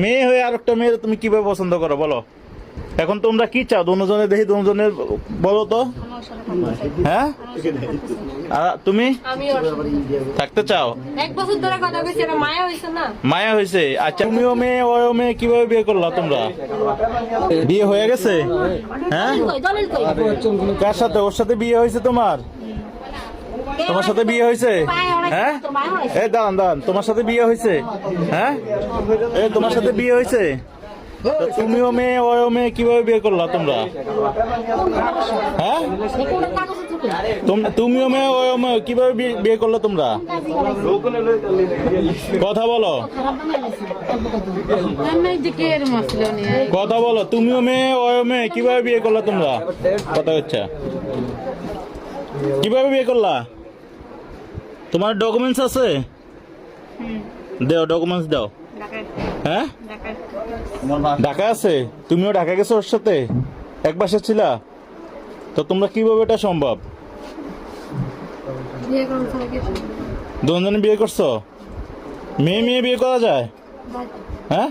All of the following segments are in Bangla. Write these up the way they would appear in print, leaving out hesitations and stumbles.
মেয়ে হয়ে আর একটা মেয়ে তুমি কিভাবে পছন্দ করো বলো? এখন তোমরা কি চাও দুজনে? দেখি দুজনের বলো তো। হ্যাঁ, আর তুমি থাকতে চাও? এক বছর ধরে কথা কইছি, এটা মায়া হইছে না? মায়া হয়েছে। আচ্ছা, তুমিও মেয়ে ওও মেয়ে, কিভাবে বিয়ে করলা তোমরা? বিয়ে হয়ে গেছে? হ্যাঁ, দলিল কই? কার সাথে? ওর সাথে বিয়ে হয়েছে তোমার? তোমার সাথে বিয়ে হয়েছে? হ্যাঁ, এই দাঁড়ান দাঁড়ান, তোমার সাথে বিয়ে হয়েছে? হ্যাঁ, এই তোমার সাথে বিয়ে হয়েছে? তো তুমিও মেয়ে ওও মেয়ে, কিভাবে বিয়ে করলা তোমরা? হ্যাঁ, তুমিও মেয়ে ওও মেয়ে, কিভাবে বিয়ে করলা তোমরা? কথা বলো, কথা বলো। তুমিও মেয়ে ওও মেয়ে, কিভাবে বিয়ে করলা তোমরা? কথা হচ্ছে, কিভাবে বিয়ে করলা? তোমার ডকুমেন্টস আছে? দাও, ডকুমেন্টস দাও। হ্যাঁ, ঢাকা আছে? তুমিও ঢাকা গেছো ওর সাথে? এক বাসা ছিলা? তো তোমরা কিভাবে এটা সম্ভব? দুজনে বিয়ে করছো? মেয়ে মেয়ে বিয়ে করা যায়? হ্যাঁ,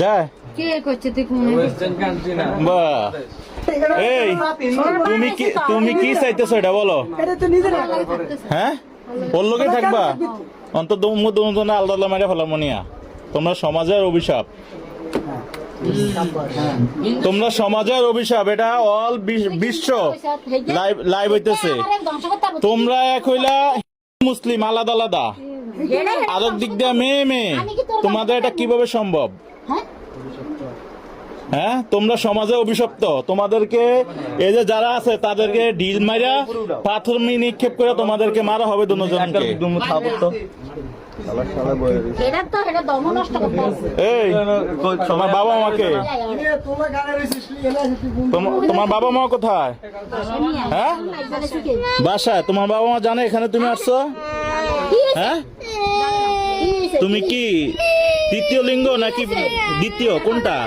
যায়। কে করছে তুই? বাহ, এই তুমি কি চাইতেছো এটা বলো? হ্যাঁ, ওর লোকে থাকবা? অন্তত দুজনে আলাদা আলাদা মেরে ফেলাম মনিয়া। তোমরা সমাজের অভিশাপ, তোমরা সমাজের অভিশাপ। এটা অল বিশ্ব লাইভ হইতেছে। তোমরা এক হইলা মুসলিম, আলাদা আলাদা, আরেক দিক দিয়ে মেয়ে মেয়ে। তোমাদের এটা কিভাবে সম্ভব? হ্যাঁ, তোমরা সমাজে অভিশপ্ত। তোমাদেরকে এই যে যারা আছে তাদেরকে ঢিল মারা, পাথর নিক্ষেপ করে তোমাদেরকে মারা হবে দুজনকে। এই তোমার বাবা মাকে, তোমার বাবা মা কোথায়? হ্যাঁ, বাসায়। তোমার বাবা মা জানে এখানে তুমি আসছো? হ্যাঁ, তুমি কি তৃতীয় লিঙ্গ নাকি দ্বিতীয়, কোনটা?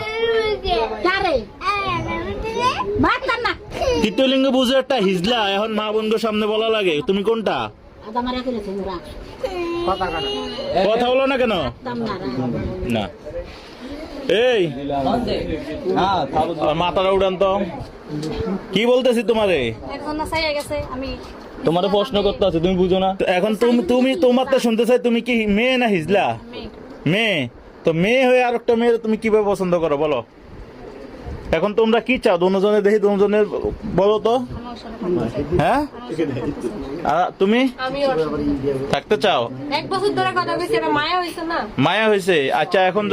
তৃতীয় লিঙ্গ বুঝে একটা হিজলা, এখন মা বন্ধুর সামনে বলা লাগে। তুমি কোনটা? কথা বলো না কেন? না, এই মাথাটা উড়ান তো। কি বলতেছি তোমারে? তোমারে প্রশ্ন করতে আছে, তুমি বুঝো না? এখন তুমি তোমার তো শুনতে চাই, তুমি কি মেয়ে না হিজলা? মেয়ে। তো মেয়ে হয়ে আর একটা মেয়ে তুমি কিভাবে পছন্দ করো বলো? এখন তোমরা কি চাও দুজনে? দেখি দুজনের বলো তো। হ্যাঁ, আর তুমি থাকতে চাও? এক বছর ধরে কথা কইছি, এটা মায়া হইছে না? মায়া হয়েছে। আচ্ছা, এখন